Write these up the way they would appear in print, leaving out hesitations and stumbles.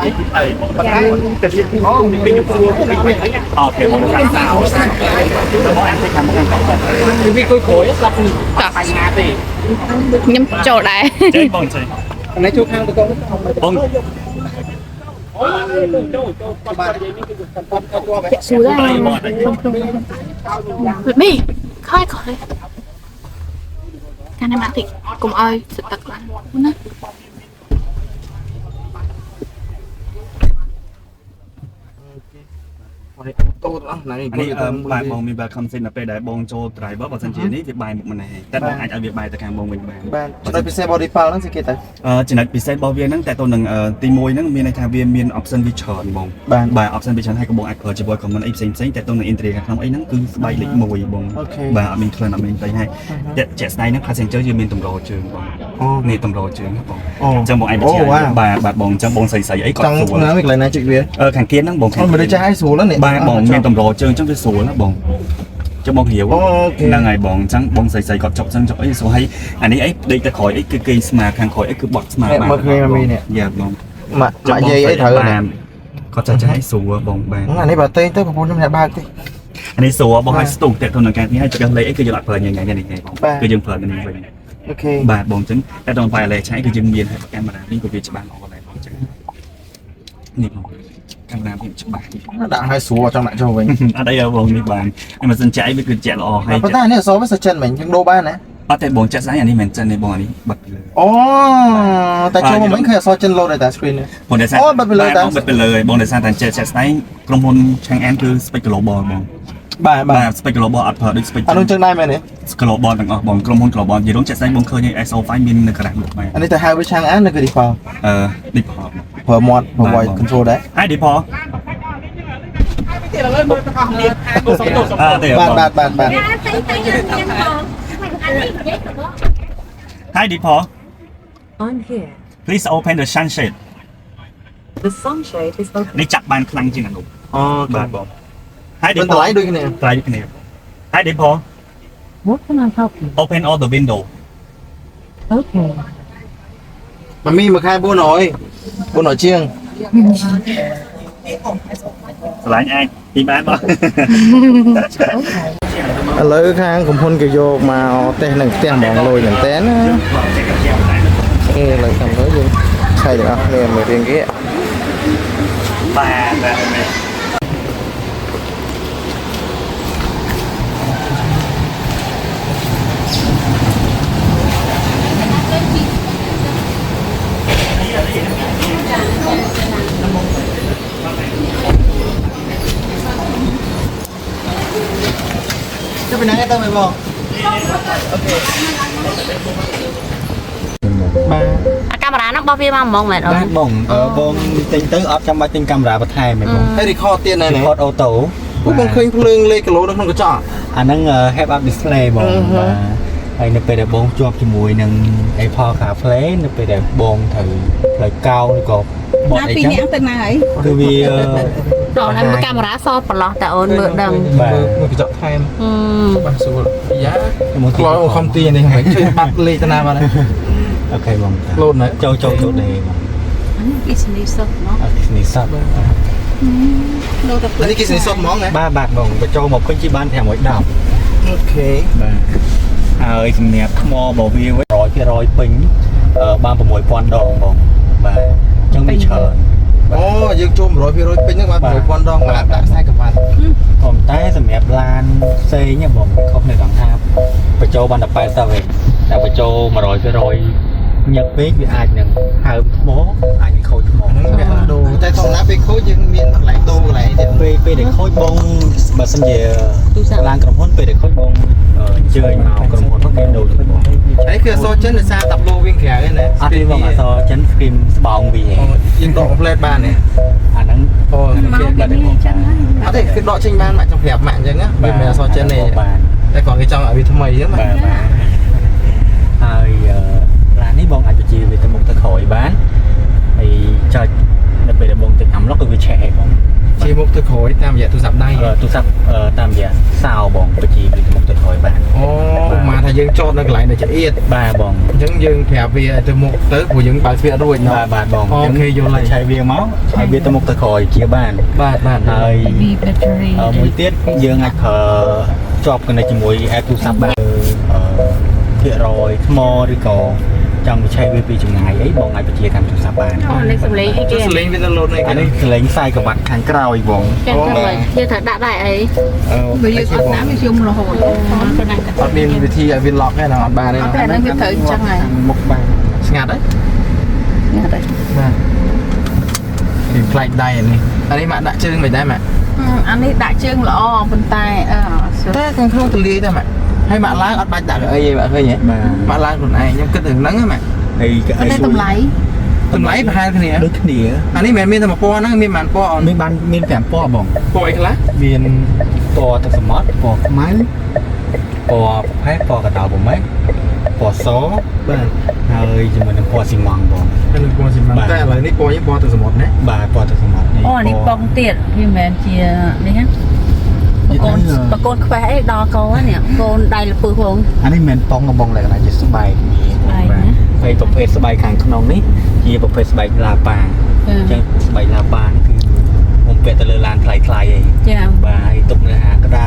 thì một cái sao món ăn thì làm cái vì cối khối sắp phải nhà thì nhâm chỗ đấy chơi bông chơi này chỗ khang được không bông xuống ra bị khai khỏi cái này mà thì cùng ơi sự tật là nó này bài bông mình bài không xin là về đại bông cho trái bắp và sân chiến thì bài một mình nàyแต่บางอาจจะviệc bàiแต่การบงmình bài จะไปเซบอดี้พาวนั่นสิเกตchỉ là bị sai bao viênนั่งแต่ตัวหนึ่งตีมวยนั่งมีในทางเวียนมี option วิชาบงbài option วิชาให้กับง อัดเผยจะบอยของมันไอ้เซ็งแต่ตัวหนึ่งอินเทอร์ครับน้องไอ้นั่งคือใบเล็กมวยบงbài mìnhเคยนำมันไปให้แต่เจ็ดสไตล์นั่งพาเซนเจอร์ยืนมีตรงรอเชิงบงนี่ตรงรอเชิงครับบงจังบงไอ้ไปเชียร์บาดบงจังบงใส่ไอ้กอดสวน น้ำอีกเลยนะจุดเวียขังเกียนนั่งบงมันไม่ได้จะให้สูแล้วเนี่ยบงมีตรงรอเชิงจังไปสวนแล้วบงจะบองhiểuนั่งไงบองจังบองใส่กอดจบจังจบไอ้สูให้อันนี้ไอ้เด็กตะขอยไอ้คือกีสมาขังขอยไอ้คือบอดสมามาเคยมีเนี่ยอย่าบองมาเย่ไอ้เถอะเนี่ยก็จะให้สูบองแบงอันนี้แบบเต้เต้ผมพูดน้ำยาบ้าที่อันนี้สูบองให้สตุกแต่ตัวหนึ่งการที่ให้จะกันเลยไอ้คือจะหลับเพลินยังไงยังไงบองคือยังเพลินกันยังไงโอเคบาดบองจังแต่ตอนไปอะไรใช้คือยังเบียนให้แกมาดานี่ก็วิจารณ์ออกอะไรบองจังนี่บองการน้ำเป็นฉบับđã hai số vào trong lại cho mình ở đây là bồn đi bàn nhưng mà dân chạy với cứ chạy lò hay có ta này so với sợi chân mình những đô ba này ở đây bồn chạy sáng anh đi mình chân này bồn đi bật ô tại cho mình khi so chân lâu này tại screen này bồn để sang bậtไปเลยbồn để sang thành chạy chạy sángក្រុមហ៊ុន Chang An គឺ Space Global បងបាទ Space Global អត់ប្រើដូច Space អានោះចឹងដែរមែនទេ Global ទាំងអស់បងក្រុមហ៊ុន Global និយាយរួមចាក់ស្ដែងបងឃើញ ISO5 មាននៅក្រាស់មកបាទអានេះទៅហៅវា Chang An នៅគឺ default default ប្រើមាត់ប្រើ voice control ដែរហើយ default បាទ Hi Deepak I'm here please open the sunshade the sunshade is open នេះចាក់បានខ្លាំងជាងអានោះបាទបង Hi មិន Deepak តម្លៃដូចគ្នាថ្លៃដូចគ្នា Hi Deepak what can I help you open all the window okay mà mi mà khai buôn nổi chiêng ឆ្លាញ់អាចពីបានបងឥឡូវខាងកំពុនគេយកមកតេសនឹងផ្ទះហ្មងលុយមែនតើណាឥឡូវខាងលើយើងឆៃទាំងអស់គ្នាមួយរៀងគេបាទ cho mình ăn cái mày bò ok camera nó bao nhiêu mà mong mệt rồi bông bông tính tới ở trong bài tính camera bật hai mày bông hay đi kho tiền này này kho ô tô bông khơi phương lên cái lỗ nó không có chọn anh đang head up display bông và hay nó về để bông cho cái mùi nâng iPod cà phê nó về để bông thử lời cao nó có bọn ấy chắc từ vì rồi này một camera so phần lọt tại ôn mượn đằng người chọn thêm bằng số giá một không tiền này phải chơi bắt lê ta nào đây ok bông luôn đấy châu châu chỗ này anh cái gì sốt món này ba bạc bông và cho một cái chi ban thèm mỗi đầu ok ơi nè mò bảo vi với rồi pin ba một con đòn bông và chân bị chờ ô dương chôm rồi phi rồi pin nhưng mà một con đòn mà đã sai cả bạn còn tay thì mẹ lan xây nhá bông không này đằng ham và cho ban đập bài ta về là và cho mà rồi nhập biết vì ai nhận hai bố ai nhận khôi một đồ tay thòng lá bị khối nhưng miền lại đồ lại về để khôi bông mà sinh về lan cầm hôn về để khôi bông chơi nào cầm hôn bắt game đồ đấy kia so chân là xa tập lô viên kẻ cái này đi vào mà so chân phim bong vì yên độ play ban này anh đang có thể cái độ tranh ban mạng trong hẹp mạng chứ á vì mẹ so chân này đây còn cái trong ở vì thâm mày á mà hai là ní bông ai cho chi về từ một từ khỏi bán thì cho đặc biệt là bông từ ẩm lót từ trẻ bông ជាមុខទៅក្រោយតាមរយៈទូរស័ព្ទដៃ ទូរស័ព្ទតាមរយៈសោបងបជាវាមុខទៅក្រោយបាន អូមកថាយើងចតនៅកន្លែងដែលចៀត បាទបង អញ្ចឹងយើងប្រាប់វាទៅមុខទៅព្រោះយើងបើកទ្វាររួច បាទបង អូខេយល់ហើយ ឆៃវាមកឆៃវាទៅមុខទៅក្រោយជាបាន បាទ ហើយ ពី battery មួយទៀតយើងអាចប្រើជាប់គ្នាជាមួយ app ទូរស័ព្ទបានភាគរយថ្មឬក៏ចង់ឆៃវាពីចម្ងាយអីបងអាចបញ្ជាតាមទូរស័ព្ទបាន អូនេះសំឡេងអីគេ សលេងវាទៅលោតនេះ អានេះសលេងខ្សែក្រវ៉ាត់ខាងក្រោយបង ចឹងទៅយើងត្រូវដាក់ដែរអី វាយើងអត់ណាវាជុំរហូត ប៉ុណ្ណា អត់មានវិធីឲ្យវាឡុកទេណាអត់បានទេ អត់តែនឹងវាត្រូវអញ្ចឹងហើយ មុខបានស្ងាត់ហើយ នេះទៅ បាទពីផ្លែកដៃនេះអានេះម៉ាក់ដាក់ជើងមិនដែរម៉ាក់ អានេះដាក់ជើងល្អប៉ុន្តែតែខាងក្នុងទលាយតែម៉ាក់ហើយម៉ាក់ឡើងអត់បាច់ដាក់អីទេម៉ាក់ឃើញទេម៉ាក់ឡើងខ្លួនឯងខ្ញុំគិតរឿងហ្នឹងម៉ាក់ ហើយក៏អី តែតម្លៃ តម្លៃប្រហែលគ្នា ដូចគ្នា អានេះមិនមែនមានតែមួយពណ៌ហ្នឹងមានប៉ុន្មានពណ៌អត់ មាន5ពណ៌បង ពណ៌អីខ្លះ មានពណ៌ទឹកសមុទ្រពណ៌ខ្មៅពណ៌ប្រផេះពណ៌កណ្ដោប្រម៉េះពណ៌ស បាទ ហើយជាមួយនឹងពណ៌ស៊ីម៉ង់បង តែនឹងពណ៌ស៊ីម៉ាំតែឥឡូវនេះពណ៌នេះពណ៌ទឹកសមុទ្រណា បាទពណ៌ទឹកសមុទ្រនេះ អូនេះប៉ុងទៀតវាមិនមែនជានេះណាបកូនខ្វះអីដល់កូននេះកូនដៃលពឹសផង អានេះមិនមែនប៉ុងបងលក្ខណៈជាស្បែកហើយប្រភេទស្បែកខាងក្នុងនេះជាប្រភេទស្បែកឡាប៉ាអញ្ចឹងស្បែកឡាប៉ាគឺបំពាក់ទៅលើឡានថ្លៃៗអី ចា បាទហើយទុកនៅហាក្តៅ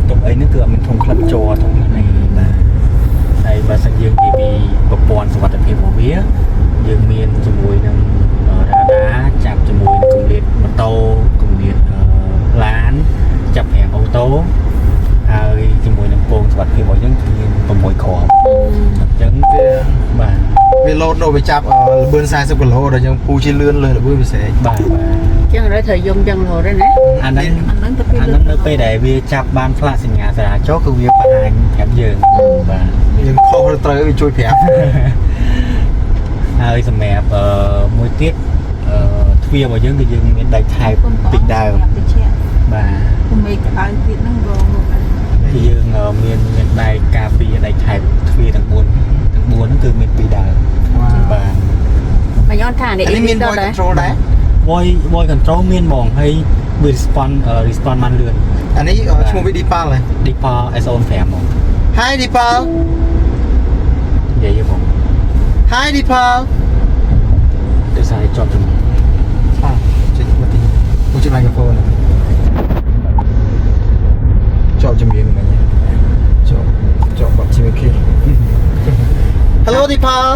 ទុកអីហ្នឹងគឺអត់មានធុងក្លិបជ័រធុងហ្នឹងឯងបាទហើយបើសិនយើងនិយាយពីប្រព័ន្ធសុវត្ថិភាពរបស់វាយើងមានជាមួយនឹងរ៉ាដាចាប់ជាមួយនឹងគម្លាតម៉ូតូគម្លាតឡានចាប់ប្រាំងអូតូហើយជាមួយនឹងពងសុវត្ថិភាពរបស់យើងគឺមាន6គ្រាប់អញ្ចឹងវាបាទ វាលោតនោះវាចាប់លបឿន40គីឡូដល់យើងពូជាលឿនលើលបឿនពិសេស បាទ ចឹងឥឡូវត្រូវយំចឹងរហូតទេណា អាហ្នឹងនៅពេលដែលវាចាប់បានផ្លាកសញ្ញាចរាចរណ៍គឺវាបង្ហាញប្រាប់យើងបាទ យើងខុសឬត្រូវវាជួយប្រាប់ ហើយសម្រាប់មួយទៀតទ្វាររបស់យើងគឺយើងមានដែកថែបពីដើមបាទ គុំមេក្តៅទៀតហ្នឹងបង គឺយើងមានដែកការពារដែកថែបទ្វារទាំង4ហ្នឹងគឺមានពីដើមបាទ មកย้อนថានេះ នេះមាន voice control ដែរ voice control មានហ្មងហើយវា response បានលឿន អានេះឈ្មោះវា Deepal ហ៎ Deepal S05 ហ្មង Hi Deepal និយាយហ្មង Hi Deepal ដូចសារជាប់ជំនាញ ចេញមកទីមកជួយ microphone ជាប់ជំនាញហ្នឹងជាប់បាត់ជាមួយគេ Hello Deepal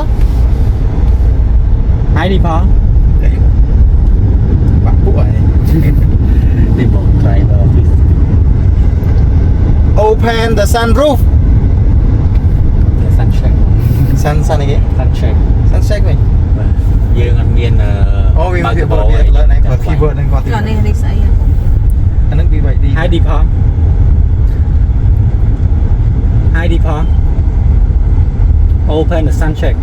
Hi Deepal បាក់ពួកហើយ Deepal driver please Open the sunroof sunshine សានអីគេ sunshine sunshine វិញ បាទយើងអត់មាន អូវាវាបើវាលើហ្នឹងបើ keyword ហ្នឹងគាត់ នេះស្អី អាហ្នឹង BYD Hi Deepal Hi Deepal Open the sunshine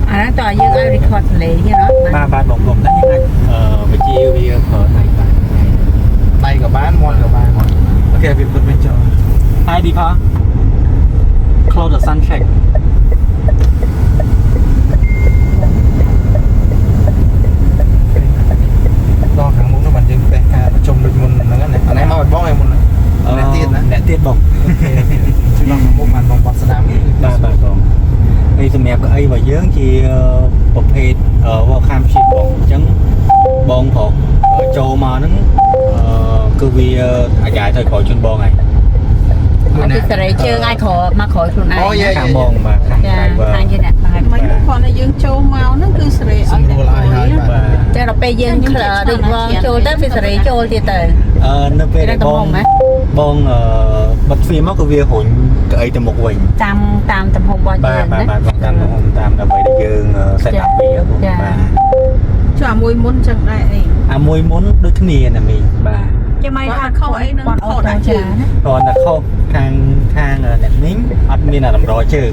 អាហ្នឹងតើយើងឲ្យ record សលេងទេណា បាទបងតែយើងអាចបញ្ជាវាប្រើដៃបាន ដៃក៏បានមាត់ក៏បានអូខេវាពុតវិញចោល Hi Deepal Close the sunshine ដល់ខាងមុខនោះបានយើងតែការប្រជុំដូចមុនហ្នឹងណាអានេះមកឲ្យបងឯមុនអ្នកទៀតណា អ្នកទៀតបង ជួយដល់មុខបានបងបាត់ស្ដាំ បាទបងហើយសម្រាប់កៅអីរបស់យើងជាប្រភេទ welcome seat បងអញ្ចឹងបងប្រកចូលមកហ្នឹងគឺវាអាយ៉ាទៅក្រោយជូនបងហើយ អត់ពីសេរីជើងឲ្យក្រមកក្រោយខ្លួនឯង ខាងបងបាទខាង ចា driver ខាងជាអ្នកបើក មិនគ្រាន់តែយើងចូលមកហ្នឹងគឺសេរីឲ្យតែក្រោយ បាទ តែដល់ពេលយើងដូចបងចូលទៅពីសេរីចូលទៀតទៅ នៅពេលដែលបងបិទទ្វារមកគឺវារុញកៅអីទៅមុខវិញ តាមទំហំរបស់ បា យើង ទ ណា បាទបងតាមដើម្បីដែលយើង set up វាបាទ ចុះអាមួយមុនចឹងដែរអី អាមួយមុនដូចគ្នាណាមីបាទ ចាំមិនថា ខុសអីនឹងខុសដាក់ជើង គ្រាន់តែខុសខាងអ្នកមីងអត់មានអាតម្រជើង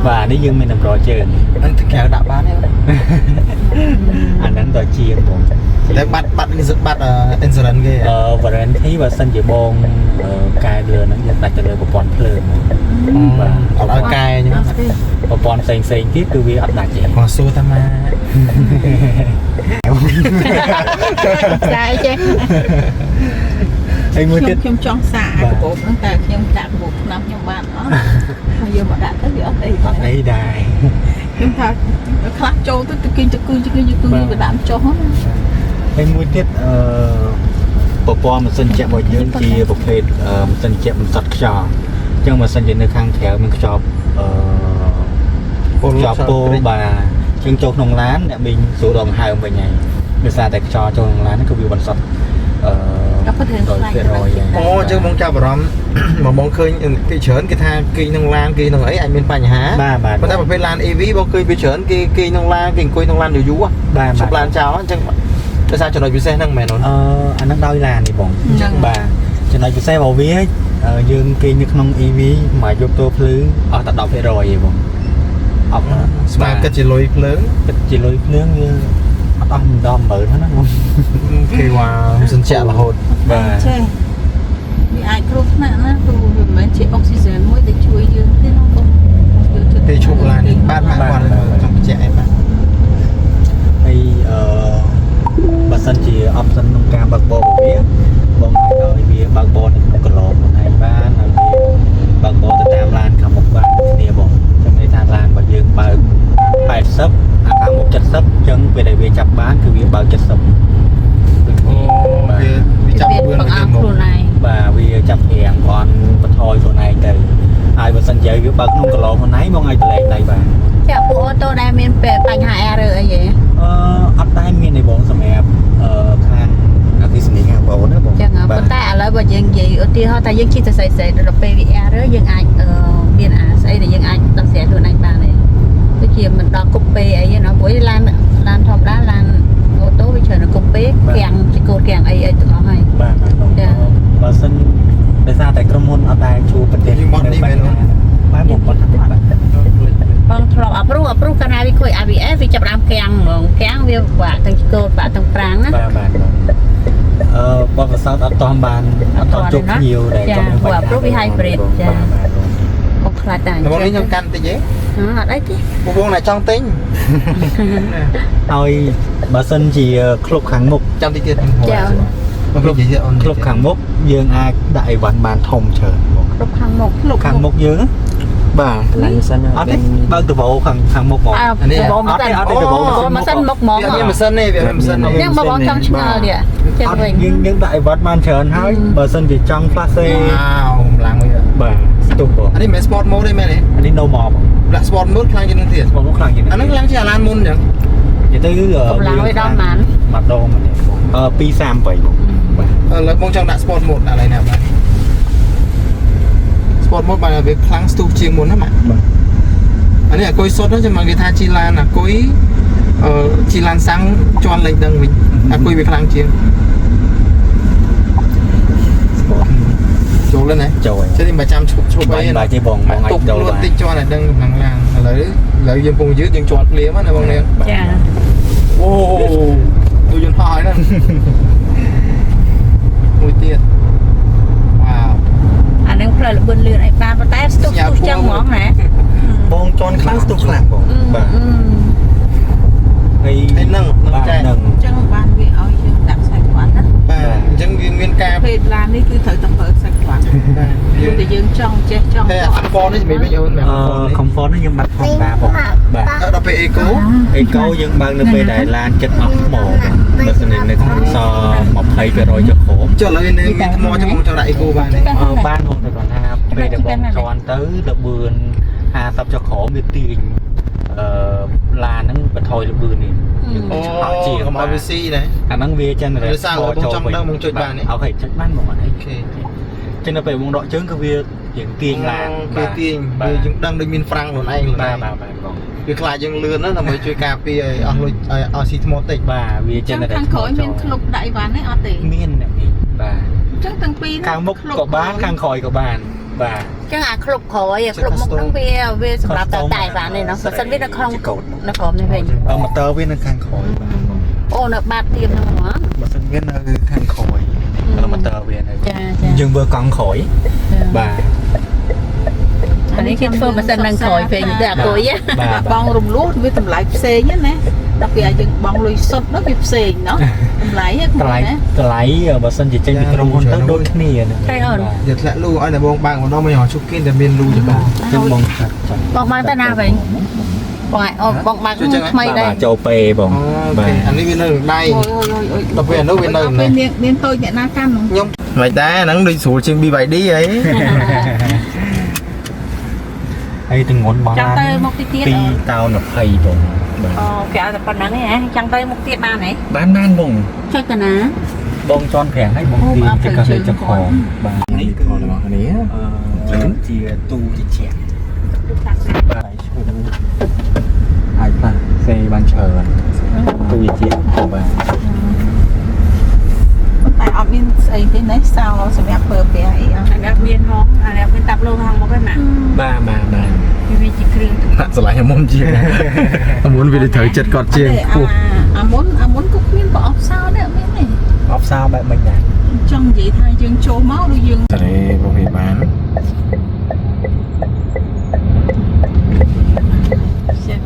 បាទនេះយើងមានតម្រជើង ហ្នឹងទៅកៅដាក់បានទេ អាហ្នឹងទៅជាងបង តែ តែបាត់នេះបាត់ insurance គេ warranty បើសិនជាបងកែលើហ្នឹងយើងដាច់ទៅលើប្រព័ន្ធភ្លើងបាទ អត់ឲ្យកែអញ្ចឹង ប្រព័ន្ធផ្សេងទៀតគឺវាអត់ដាច់ទេ គាត់សួរតាម៉ា ចាអីចេះ ហើយមួយទៀត ខ្ញុំចង់សាកអាកាបូបហ្នឹងតែខ្ញុំដាក់កាបូបឆ្នាំខ្ញុំបានអត់ហើយយកមកដាក់ទៅវាអត់អី អត់អីដែរ ខ្ញុំថាខ្លះចូលទៅគឺវាដាក់ចុះហ្នឹង ហើយមួយទៀតប្រព័ន្ធម៉ាស៊ីនជាក់របស់យើងជាប្រភេទម៉ាស៊ីនជាក់មិនសត់ខ្យល់អញ្ចឹងម៉ាស៊ីនជានៅខាងក្រៅមានខ្យល់ខ្យល់ពោបាទជាងចូលក្នុងឡានអ្នកមីងស្រួលដងហើមវិញហើយដោយសារតែខ្យល់ចូលក្នុងឡានហ្នឹងគឺវាបន្សុទ្ធក៏ប្រធានខ្លាច អូអញ្ចឹងបងចាប់អារម្មណ៍មកបងឃើញគេច្រើនគេថាគេក្នុងឡានគេក្នុងអីអាចមានបញ្ហា បាទ ប៉ុន្តែប្រភេទឡាន EV បងឃើញវាច្រើនគេក្នុងឡានគេអង្គុយក្នុងឡានយូរ បាទ ជប់ឡានចោលអញ្ចឹងដោយសារចំណុចពិសេសហ្នឹងមែនអូន អាហ្នឹងដោយឡាននេះបងអញ្ចឹងបាទចំណុចពិសេសរបស់វាយើងគេនៅក្នុង EV មកយកតួភ្លើងអស់តែ 10% ឯងបងអត់ ស្មើគិតជាលុយភ្លើង គិតជាលុយភ្លើងយើងអត់អស់មិនដល់10000ហ្នឹងណាបង គេវ៉ាសិនជាក់រហូត បាទ ចេះវាអាចគ្រោះថ្នាក់ណាព្រោះវាមិនមែនជាអុកស៊ីហ្សែនមួយដែលជួយយើងទេណាបង គេឈប់ឡាននេះបាទគាត់ចង់បញ្ជាក់អីបាទ ហើយបើសិនជា option ក្នុងការបើកបររបស់វាបងឲ្យវាបើកបរនៅក្នុងកន្លងខ្លួនឯងបានហើយវាបើកបរទៅតាមឡានខាងមុខបានគ្នាបងចាំន័យថាឡានរបស់យើងបើក80អាខាងមុខ70អញ្ចឹងពេលដែលវាចាប់បានគឺវាបើក70 វាចាប់ វា បឿន បង្អើ ទៅ ខ្លួនឯង បាទវាចាប់រៀងគាត់បន្ថយខ្លួនឯងទៅហើយបើសិនជាវាបើកក្នុងកន្លងខ្លួនឯងមកឲ្យតលែងដៃបាទ ចាពួកអូតូដែលមានបញ្ហា error អីហ៎ អត់ដែរមានទេបងសម្រាប់ខាងអគិសនីខាងបងណាបង ចឹងប៉ុន្តែឥឡូវបើយើងនិយាយឧទាហរណ៍ថាយើងជិះទៅស្អីដល់ពេលវា error យើងអាចមានស្អីដែលយើងអាចដោះស្រាយខ្លួនឯងបានទេដូចជាមិនដល់គប់ពេអីណាព្រោះឡានធម្មតាឡានអូតូវាច្រើនគប់ពេគាំងជាកូតគាំងអីទាំងអស់ហើយ បាទបើសិនដោយសារតែក្រុមហ៊ុនអត់ដែរជួបប្រទេសបាទបងគាត់ថាបាទ បងធ្លាប់អប្រុសកាលណាវាខូច ABS វាចាប់ដើមគាំងហ្មងគាំងវាបាក់ទាំងកូតបាក់ទាំងប្រាំងណា បាទបងប្រសើរអត់តន់បានអត់តន់ជប់ភ្ញៀវដែលគាត់មានបញ្ហា ព្រោះវា hybrid ចាបងខ្លាចតែ បងនេះខ្ញុំកាន់តិចទេ អត់អីទេ បងណាចង់ទិញ ហើយបើសិនជាក្លុបខាងមុខ ចាំតិចទៀត ចា បងនិយាយអូន ក្លុបខាងមុខយើងអាចដាក់អីវ៉ាន់បានធំច្រើនបង គ្រប់ខាងមុខ ខាងមុខយើង បាទ ឡើងសិនអត់ទេបើកដបខាងមុខមក បងមិនសិនមិនសិនមុខហ្មង វាមានម៉ាស៊ីនទេវាមានម៉ាស៊ីនទេ យើងបងចង់ឆ្ងល់នេះចេះ អត់ វិញ យើងដាក់អីវ៉ាន់បានច្រើនហើយបើសិនជាចង់ flash ទេ វ៉ាវឡើងវិញ បាទស្ទុះបង អានេះមិន sport mode ទេមែនទេ អានេះ normal បង ដាក់ sport mode ខ្លាំងជាងនឹងទៀត បងខ្លាំងជាង អាហ្នឹងខ្លាំងជាងអាឡានមុនអញ្ចឹង និយាយទៅ កម្លាំងវាដល់ប៉ុន្មាន មកដងមកនេះ238បងបាទ ឥឡូវបងចង់ដាក់ sport mode ដាក់ឡើយណាបាទ sport mode បានវាខ្លាំងស្ទុះជាងមុនណាបាទអានេះអគុយសុតហ្នឹងចាំមកគេថាជីឡានអគុយជីឡានសាំងជន់លេងដឹងវិញអគុយវាខ្លាំងជាងចូលlên này ចូល chứ thì mà chăm chụp chụp បា ấy ច់ទេបងមកអាច tục ចូល luôn បាន tích cho này đang nắng làng lấy dương cùng dưới dương chọn liếm á này bông nè ចា ô tôi dương hỏi đó mùi tiệt wow អានឹងផ្លូវលបឿនលឿនអីបានប៉ុន្តែស្ទុះចឹងហ្មងណា បងជន់ខ្លាំងស្ទុះខ្លាំងបងបាទហើយ hay nâng បាទ chạy នឹង ចឹងបានវាឲ្យយើងដាក់ខ្សែក្បាត់ណា bà chân viên viên ca ពេលឡាននេះគឺត្រូវតែប្រើខ្សែក្បាត់ព្រោះតែយើងចង់ចេះចង់ thế ăn phone đấy mấy bây giờ mẹ comfort នេះខ្ញុំបាត់ធម្មតាបងបាទ đó về eco អេកូយើងបើកនៅពេលដែលឡានចិត្តអស់ថ្មបើសិននៅក្នុងស20%ចុះក្រោម cho lấy nên viên mò cho mong cho đại eco bà này បានបងទៅគាត់ថាពេលដែលបងជន់ទៅលបឿន50ចុះក្រោមវាទាញឡានហ្នឹងបន្ថយលបឿននេះយើងឆក់ជា không ai VC này អាហ្នឹងវាចឹង វាសាបងចង់ដឹងបងចុចបាននេះ អូខេចុចបានបងអត់អី ok ចឹងនៅពេលបងដកជើងគឺវាយើងទាញឡាន វាទាញវាយើងដឹងដូចមានហ្វ្រាំងខ្លួនឯង បាទបាទបង វាខ្លាចយើងលឿនណាដើម្បីជួយការពារឲ្យអស់លុយឲ្យអស់ស៊ីថ្មតិច បាទវាចឹ ចឹ ង ង តែ ខាងក្រោយមានក្លុបដាក់អីវ៉ាន់ទេអត់ទេ មានអ្នកនេះបាទ ចឹងទាំងពីរ ខាងមុខក៏បានខាងក្រោយក៏បានបាទ ចឹងអាក្លុបក្រោយអាក្លុបមុខហ្នឹងវាសម្រាប់តែបានទេเนาะបើសិនវានៅក្នុង កូដ នៅក្រោមនេះវិញ ម៉ូទ័រវានៅខាងក្រោយបាទ អូនបាត់ទៀតហ្នឹងហ្មង បើសិនមាននៅខាងក្រោយនៅម៉ូទ័រវានៅ ចាចា យើងមើលកង់ក្រោយបាទ អានេះគេធ្វើម៉ាស៊ីននឹងក្រោយពេញតែអគុយ បាទ បងរំលោះវាតម្លៃផ្សេងណាដល់ពេលយើងបងលុយសុទ្ធនោះវាផ្សេងណោះតម្លៃហ្នឹង តម្លៃតម្លៃបើសិនជាចេញពីក្រុមហ៊ុនទៅដូចគ្នាហ្នឹង តែអូន giờ lại lu ai là bông bạn của nó mới hỏi chụp kinh để miền lu cho bạn ចឹងបងចាត់ចាត់ បងបានទៅណាវិញបងអូបងបាក់ថ្មីដែរ ចូលពេបង ok anh đi bên nơi đây អូយ đặc biệt nó bên nơi ពេល này មានតូចអ្នកណាកាន់នោះ nhung mày ta nắng đi xuống trên bi vậy đi ấy ហើយទាំងងន់បង ចង់ទៅមកទីទៀត 2តោន20បងបាទ អូគេឲ្យតែប៉ុណ្ណឹងឯងចង់ទៅមុខទៀតបានហ៎ បានបង ចុចទៅណា បងជន់ប្រាំងហើយបងទីចង្កឹះលេខចង្ខំបាទនេះគឺ còn là này á ជាទូជាជាបាទឈ្មោះអាចខ្លះសេបានច្រើនទូជាជាបាទ តែអត់មានស្អីទេណាសោសម្រាប់ប្រើប្រាស់អីអត់ អានេះមានហងអានេះមានតាប់លោហងមកហ្នឹងណា បាទបាទបាទ វាជាគ្រឿង sửa lại môn chia muốn về để thử chật cọt chia អាមុនក៏គ្មានប្រអប់សោដែរមានទេ អបសោបែបមិនដែរ ចង់និយាយថាយើងចូលមកឬយើង đây có thể bán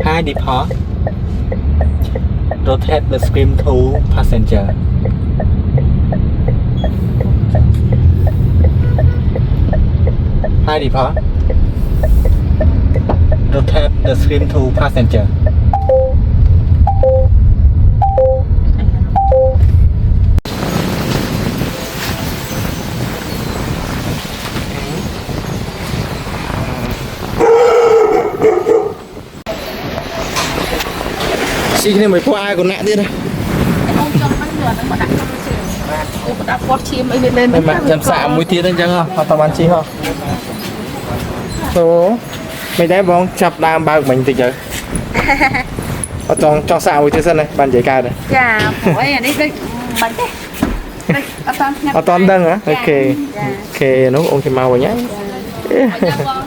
Hi depart rotate the screen to passenger Hi depart rotate the screen to passenger xin thêm mấy cô ai còn nặngទៀត អូចង់មិនយកនឹងបដាក់ក្នុងជើងអូបដាក់គាត់ឈាមអីវាlên មិនមកចាំសាកមួយទៀតអញ្ចឹងហ៎អត់តបានជីហ៎ចូលមិនដែរបងចាប់ដើមបើកមិញតិចទៅអត់ចង់សាកមួយទៀតសិនណាបាននិយាយកើត ចាព្រោះអានេះដូចបាច់ទេអត់តាម អត់តដឹងហ៎អូខេ ចា អូខេនោះអូនគេមកវិញហើយ ចាំបង